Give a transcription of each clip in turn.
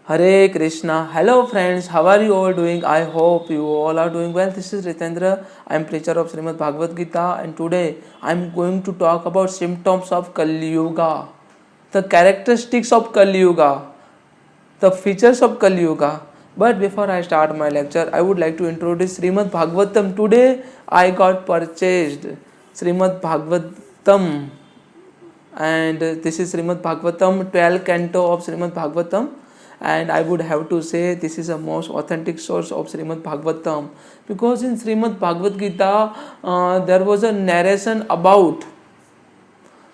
Hare Krishna. Hello friends, how are you all doing? I hope you all are doing well. This is Ritendra. I am preacher of Srimad Bhagavad Gita, and today I am going to talk about symptoms of Kali Yuga, the characteristics of Kali Yuga, the features of Kali Yuga. But before I start my lecture, I would like to introduce Srimad Bhagavatam. Today I got purchased Srimad Bhagavatam, and this is Srimad Bhagavatam, 12th canto of Srimad Bhagavatam. And I would have to say this is a most authentic source of Srimad Bhagavatam, because in Srimad Bhagavad Gita there was a narration about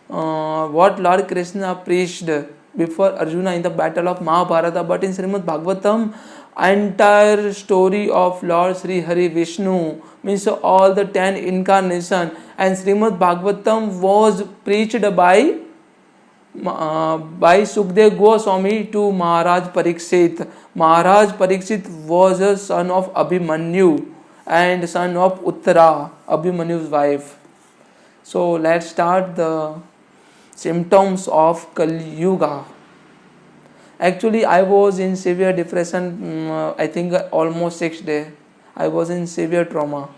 what Lord Krishna preached before Arjuna in the battle of Mahabharata. But in Srimad Bhagavatam, entire story of Lord Sri Hari Vishnu, means all the 10 incarnation, and Srimad Bhagavatam was preached by Sukdev Goswami to Maharaj Parikshit. Maharaj Parikshit was a son of Abhimanyu and son of Uttara, Abhimanyu's wife. So let's start the symptoms of Kali Yuga. Actually, I was in severe depression, I think almost 6 days. I was in severe trauma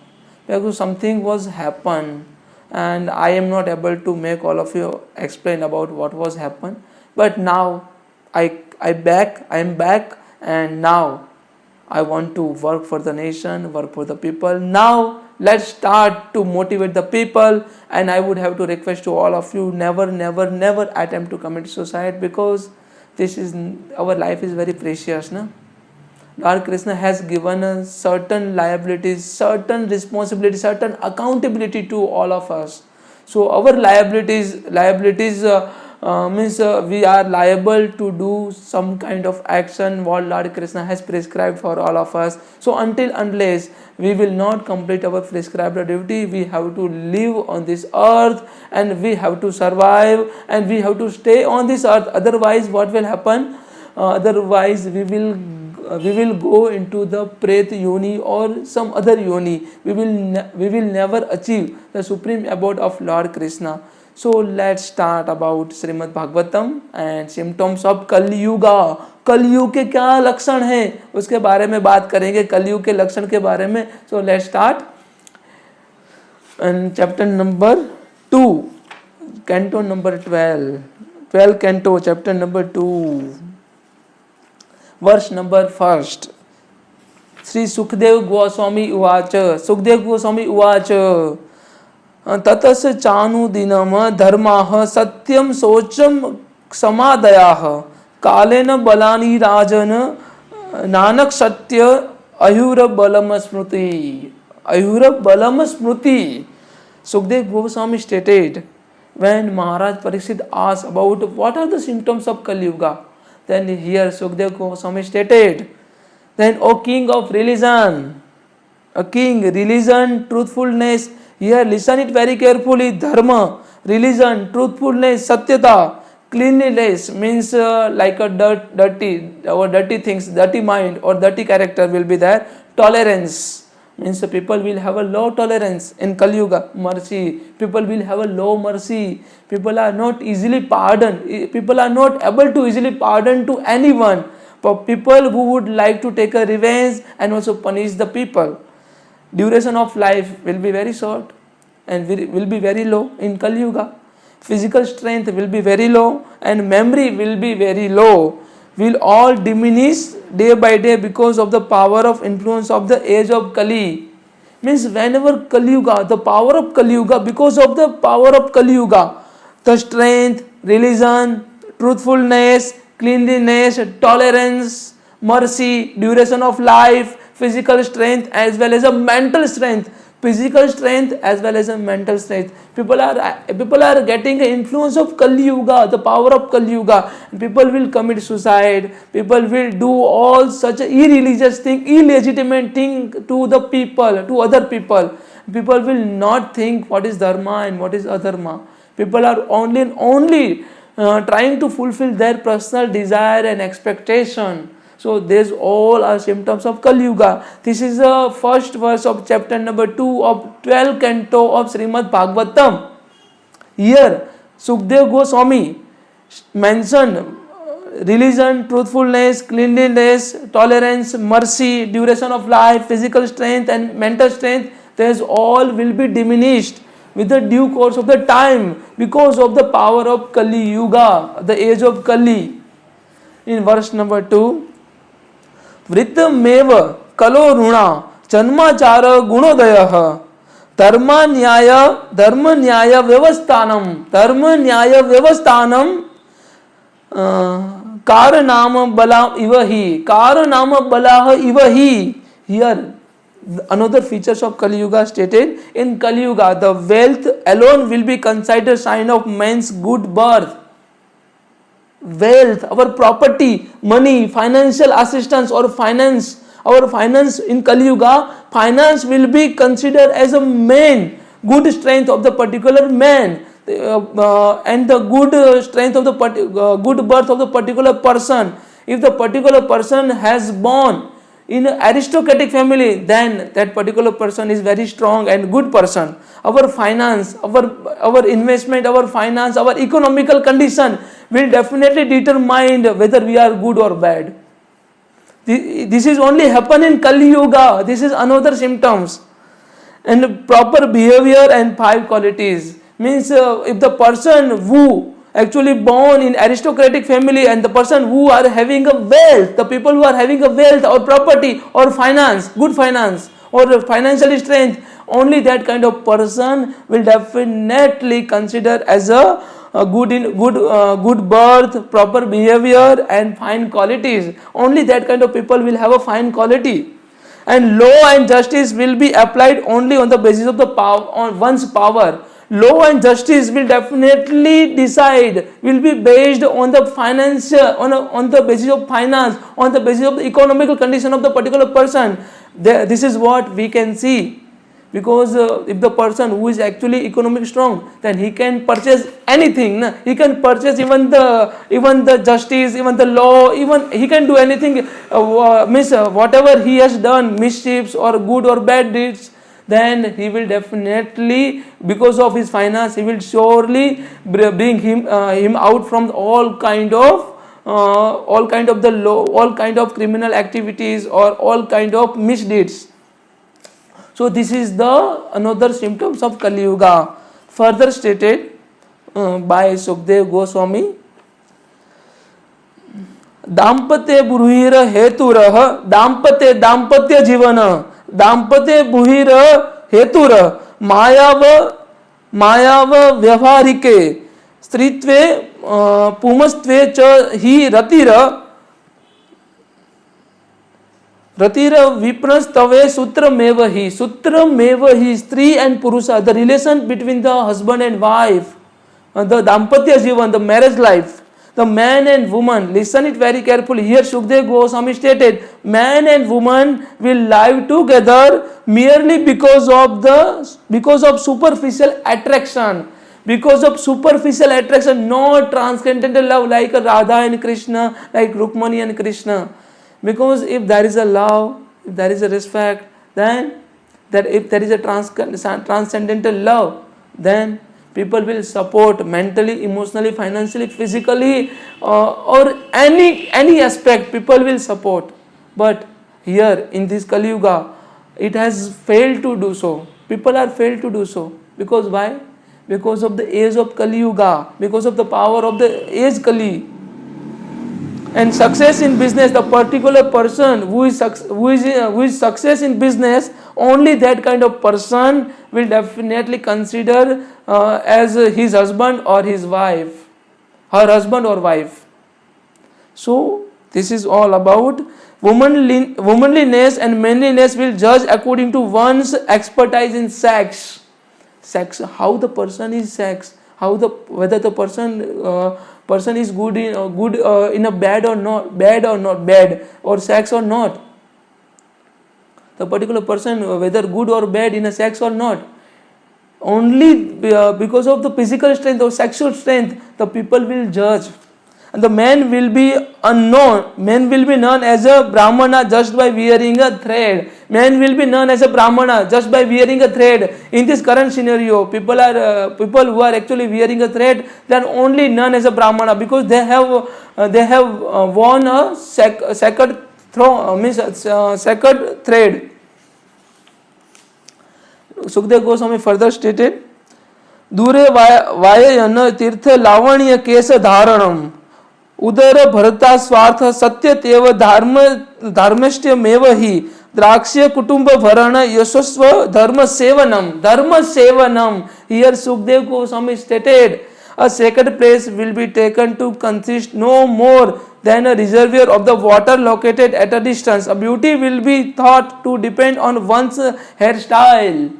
because something was happened, and I am not able to make all of you explain about what was happened. But now I am back, and now I want to work for the nation, work for the people. Now let's start to motivate the people, and I would have to request to all of you, never attempt to commit suicide, because this is, our life is very precious, na? Lord Krishna has given us certain liabilities, certain responsibilities, certain accountability to all of us. So our liabilities means we are liable to do some kind of action what Lord Krishna has prescribed for all of us. So unless we will not complete our prescribed duty, we have to live on this earth, and we have to survive, and we have to stay on this earth. Otherwise, what will happen? Otherwise, we will go into the Pret Yoni or some other Yoni. We will never achieve the supreme abode of Lord Krishna. So let's start about Srimad Bhagavatam and symptoms of Kali Yuga. कलयुग के क्या लक्षण हैं उसके बारे में बात करेंगे, कलयुग के लक्षण के बारे में. So let's start. And chapter number 2, canto number 12 canto, chapter number 2, verse number 1. Shri Sukhdev Goswami उवाच ततस् चानुदिनम धर्माः सत्यम शौचम समादयाः कालेन बलानि राजन नानक सत्य अयुरबलम स्मृति. Sukdev Goswami stated, when Maharaj Parikshit asked about what are the symptoms of Kali Yuga, then here Sukdev Goswami stated, then O king of religion, religion, truthfulness, here listen it very carefully, dharma, religion, truthfulness, satyata, cleanliness, means like a dirty things, dirty mind or dirty character will be there. Tolerance, means people will have a low tolerance in Kali Yuga. Mercy, people will have a low mercy. People are not easily pardoned. People are not able to easily pardon to anyone. For people who would like to take a revenge and also punish the people. Duration of life will be very short and will be very low in Kali Yuga. Physical strength will be very low and memory will be very low. Will all diminish day by day because of the power of influence of the age of Kali. Means whenever Kali Yuga, the power of Kali Yuga, because of the power of Kali Yuga, the strength, religion, truthfulness, cleanliness, tolerance, mercy, duration of life, physical strength as well as a mental strength, physical strength as well as a mental strength. People are getting the influence of Kali Yuga, the power of Kali Yuga, and people will commit suicide. People will do all such irreligious thing, illegitimate thing to the people, to other people. People will not think what is dharma and what is adharma. People are only trying to fulfill their personal desire and expectation. So these all are symptoms of Kali Yuga. This is the first verse of chapter number 2 of 12th canto of Srimad Bhagavatam. Here Sukdev Goswami mentioned religion, truthfulness, cleanliness, tolerance, mercy, duration of life, physical strength and mental strength, these all will be diminished with the due course of the time because of the power of Kali Yuga, the age of Kali. In verse number 2, Vrittamev kalo runa janmachara gunodayah dharma nyaya vyavasthanam karanam bala ivahi here another features of Kali Yuga stated. In Kali Yuga the wealth alone will be considered sign of man's good birth. Wealth, our property, money, financial assistance or finance, our finance in Kali Yuga, finance will be considered as a main good strength of the particular man and the good strength of the good birth of the particular person. If the particular person has born in an aristocratic family, then that particular person is very strong and good person. Our finance, our investment, our finance, our economical condition will definitely determine whether we are good or bad. This is only happen in Kali Yuga. This is another symptoms. And proper behavior and 5 qualities means if the person who actually born in aristocratic family and the person who are having a wealth, the people who are having a wealth or property or finance, good finance or financial strength, only that kind of person will definitely consider as a good birth, proper behavior and fine qualities. Only that kind of people will have a fine quality. And law and justice will be applied only on the basis of the power, on one's power. Law and justice will definitely decide, will be based on the financial, on the basis of finance, on the basis of the economical condition of the particular person. This is what we can see. Because if the person who is actually economically strong, then he can purchase anything. He can purchase even the justice, even the law, even he can do anything. Whatever he has done, mischiefs or good or bad deeds, then he will definitely, because of his finance, he will surely bring him out from all kind of the law, all kind of criminal activities or all kind of misdeeds. So this is the another symptoms of Kali Yuga, further stated by Sukdev Goswami. दाम्पत्य बुहिर हेतुरः दाम्पत्य जीवन दाम्पत्य बुहिर हेतुर मायाव व्यवहारिके स्त्रीत्वे पुंस्त्वे च हि रतिर विप्रस्तवे सूत्रमेव हि स्त्री and purusha, the relation between the husband and wife, the dampatya jivan, the marriage life, the man and woman, listen it very carefully. Here Shukdev Goswami stated, man and woman will live together merely because of superficial attraction. Because of superficial attraction, not transcendental love like Radha and Krishna, like Rukmani and Krishna. Because if there is a love, if there is a respect, then if there is a transcendental love, then people will support mentally, emotionally, financially, physically, or any aspect people will support. But here in this Kali Yuga, it has failed to do so. People are failed to do so. Because why? Because of the age of Kali Yuga, because of the power of the age Kali. And success in business, the particular person who is success in business, only that kind of person will definitely consider as his husband or his wife, her husband or wife. So this is all about womanliness and manliness will judge according to one's expertise in sex. How the person is sex, whether the person is good in a bad or sex or not. The particular person, whether good or bad in a sex or not, only because of the physical strength or sexual strength, the people will judge. the man will be unknown. Man will be known as a Brahmana just by wearing a thread. Man will be known as a Brahmana just by wearing a thread. In this current scenario, people who are actually wearing a thread, they are only known as a Brahmana because they have worn a sacred sacred thread. Sukdev Goswami further stated, दूरे वायन तीर्थ लावण्य केश धारणम उदर भरता स्वार्थ सत्य तेव धर्मष्टमेव ही द्राक्ष्य कुटुंब भरण यशस्व धर्म सेवनम. Here Sukdev Goswami stated, a sacred place will be taken to consist no more than a reservoir of the water located at a distance. A beauty will be thought to depend on one's hairstyle.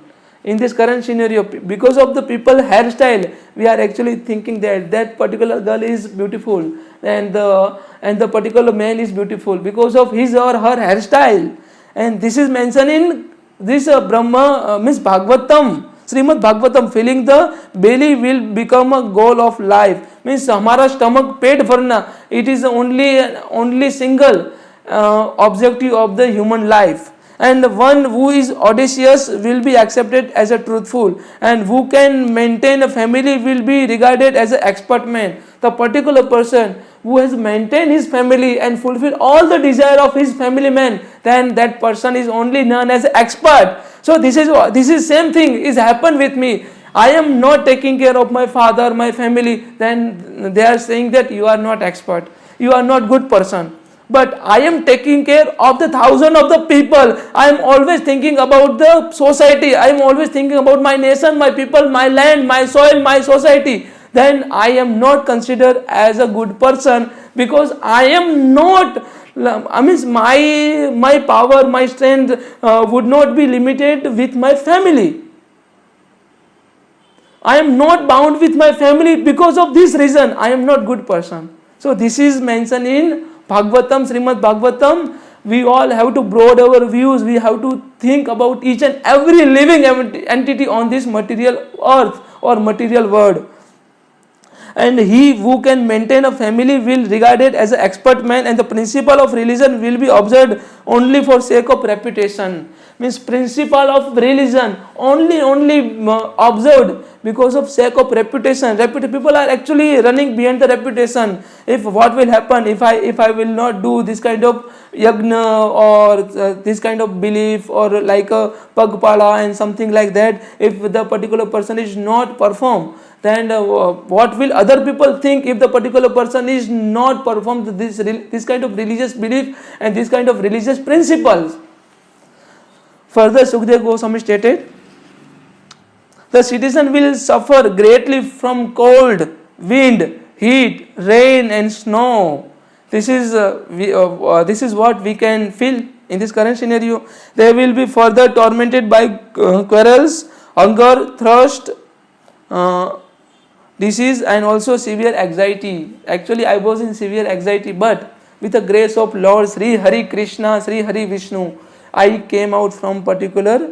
In this current scenario, because of the people hairstyle, we are actually thinking that particular girl is beautiful and the particular man is beautiful because of his or her hairstyle. And this is mentioned in this Brahma means Bhagavatam, Srimad Bhagavatam. Filling the belly will become a goal of life. Means हमारा stomach पेट भरना, it is only single objective of the human life. And the one who is audacious will be accepted as a truthful, and who can maintain a family will be regarded as an expert man. The particular person who has maintained his family and fulfilled all the desire of his family man, then that person is only known as expert. So this is same thing is happened with me. I am not taking care of my father, my family, then they are saying that you are not expert, you are not good person. But I am taking care of the thousand of the people. I am always thinking about the society. I am always thinking about my nation, my people, my land, my soil, my society. Then I am not considered as a good person because I am not. I mean, my power, my strength would not be limited with my family. I am not bound with my family because of this reason. I am not good person. So this is mentioned in Bhagavatam, Srimad Bhagavatam. We all have to broaden our views. We have to think about each and every living entity on this material earth or material world. And he who can maintain a family will regarded as an expert man, and the principle of religion will be observed only for sake of reputation. Means principle of religion only observed because of sake of reputation. People are actually running behind the reputation. If what will happen if I will not do this kind of yagna or this kind of belief or like a pagpala and something like that, if the particular person is not perform, then what will other people think if the particular person is not performed this kind of religious belief and this kind of religious principles. Further, Sukdev Goswami stated, the citizen will suffer greatly from cold, wind, heat, rain and snow. This is what we can feel in this current scenario. They will be further tormented by quarrels, hunger, thirst, disease and also severe anxiety. Actually, I was in severe anxiety, but with the grace of Lord Sri Hari Krishna, Sri Hari Vishnu, I came out from particular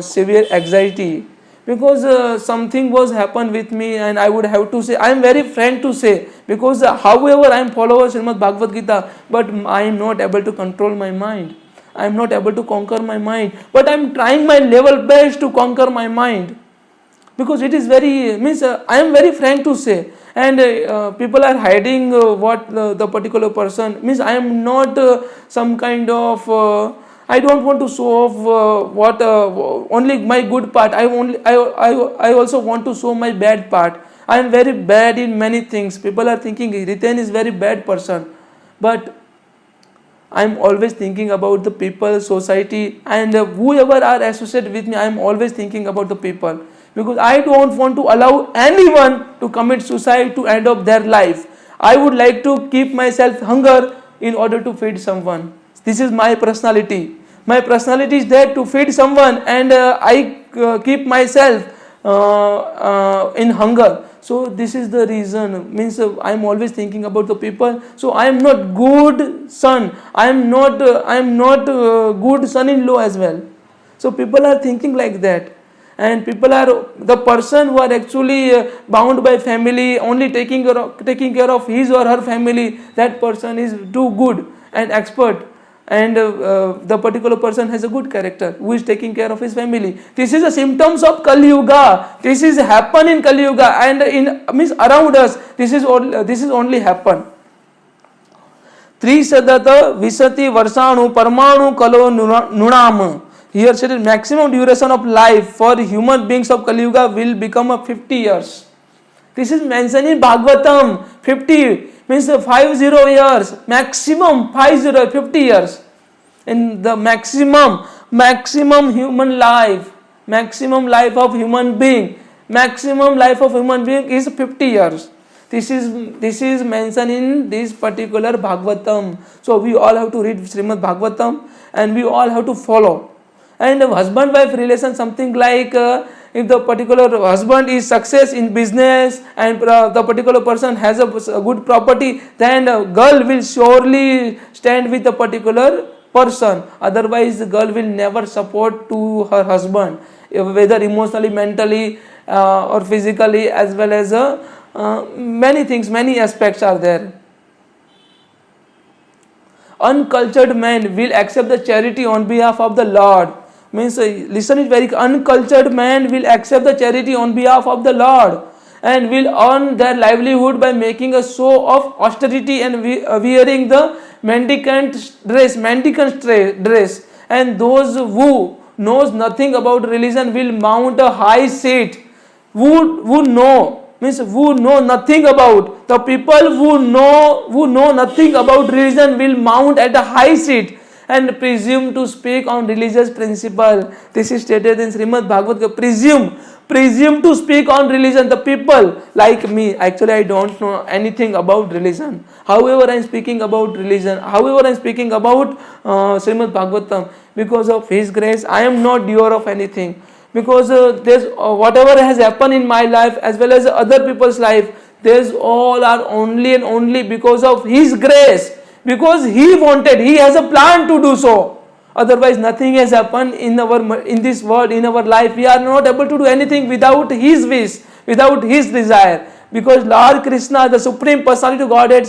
severe anxiety because something was happened with me, and I would have to say, I am very frank to say, because however I am follower Srimad Bhagavad Gita, but I am not able to control my mind. I am not able to conquer my mind, but I am trying my level best to conquer my mind, because it is very I am very frank to say, and people are hiding what the particular person I am not some kind of I don't want to show off what only my good part. I also want to show my bad part. I am very bad in many things. People are thinking Riten is very bad person, but I am always thinking about the people, society, and whoever are associated with me. I am always thinking about the people, because I don't want to allow anyone to commit suicide to end up their life. I would like to keep myself hunger in order to feed someone. This is my personality. My personality is there to feed someone, and I keep myself in hunger. So this is the reason. I am always thinking about the people. So I am not good son. I am not good son-in-law as well. So people are thinking like that. and people are the person who are actually bound by family, only taking care of his or her family, that person is too good and expert, and the particular person has a good character who is taking care of his family. This is the symptoms of Kali Yuga. This is happen in Kali Yuga, and in means around us this is only happen. त्रिशतत विशति वर्षाणु परमाणु कलो नृणाम. Here said maximum duration of life for human beings of Kali Yuga will become 50 years. This is mentioned in Bhagavatam. 50 means 50 years, maximum 50 years. And the maximum human life, maximum life of human being is 50 years. This is mentioned in this particular Bhagavatam. So we all have to read Srimad Bhagavatam and we all have to follow. And husband-wife relation, something like if the particular husband is success in business and the particular person has a good property, then girl will surely stand with the particular person. Otherwise, the girl will never support to her husband, whether emotionally, mentally, or physically, as well as many things, many aspects are there. Uncultured man will accept the charity on behalf of the Lord. Means listen, it very uncultured man will accept the charity on behalf of the Lord and will earn their livelihood by making a show of austerity and wearing the mendicant dress. And those who knows nothing about religion will mount a high seat. Who know nothing about, the people who know nothing about religion will mount at a high seat and presume to speak on religious principle. This is stated in Srimad Bhagavad Gita. Presume to speak on religion. The people like me, actually I don't know anything about religion. However, I am speaking about religion. However, I am speaking about Srimad Bhagavatam. Because of His grace, I am not doer of anything. Because there's whatever has happened in my life as well as other people's life, there's all are only and only because of His grace. Because He wanted, He has a plan to do so. Otherwise, nothing has happened in this world, in our life. We are not able to do anything without His wish, without His desire. Because Lord Krishna, the Supreme Personality of Godhead,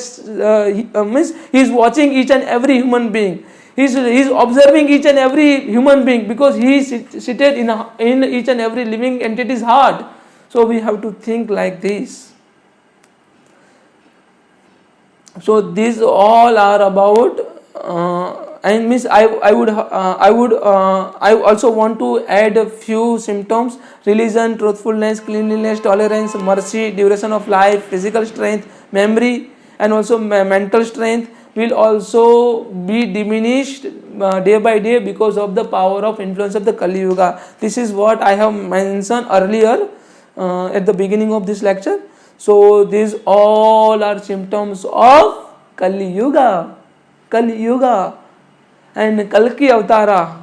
He is watching each and every human being. He is observing each and every human being because He is seated in each and every living entity's heart. So we have to think like this. So these all are about, and means I also want to add a few symptoms: religion, truthfulness, cleanliness, tolerance, mercy, duration of life, physical strength, memory, and also mental strength will also be diminished day by day because of the power of influence of the Kali Yuga. This is what I have mentioned earlier at the beginning of this lecture. So these all are symptoms of Kali Yuga. Kali Yuga. And Kalki Avatara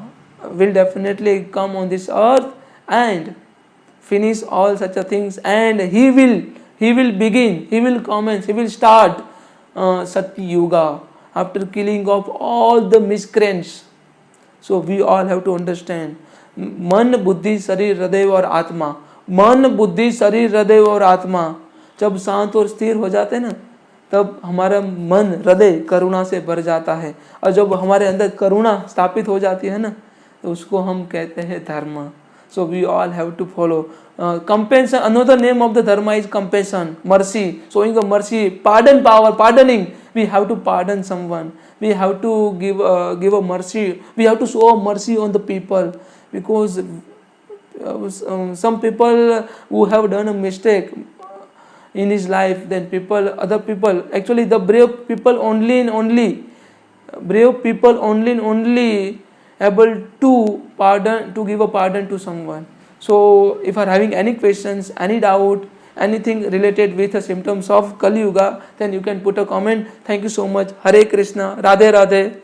will definitely come on this earth and finish all such a things, and he will begin, he will commence, he will start Satya Yuga after killing off all the miscreants. So we all have to understand मन बुद्धि शरीर हृदय और आत्मा, मन बुद्धि शरीर हृदय और आत्मा जब शांत और स्थिर हो जाते हैं ना, तब हमारा मन हृदय करुणा से भर जाता है, और जब हमारे अंदर करुणा स्थापित हो जाती है ना, तो उसको हम कहते हैं धर्म. So we all have to follow compassion. Another name of the dharma is compassion, mercy, showing a mercy, pardon power, pardoning. We have to pardon someone. We have to give a mercy. We have to show mercy on the people, because some people who have done a mistake in his life, then other people, actually the brave people only able to pardon, to give a pardon to someone. So if you are having any questions, any doubt, anything related with the symptoms of Kali Yuga, then you can put a comment. Thank you so much. Hare Krishna. Radhe Radhe.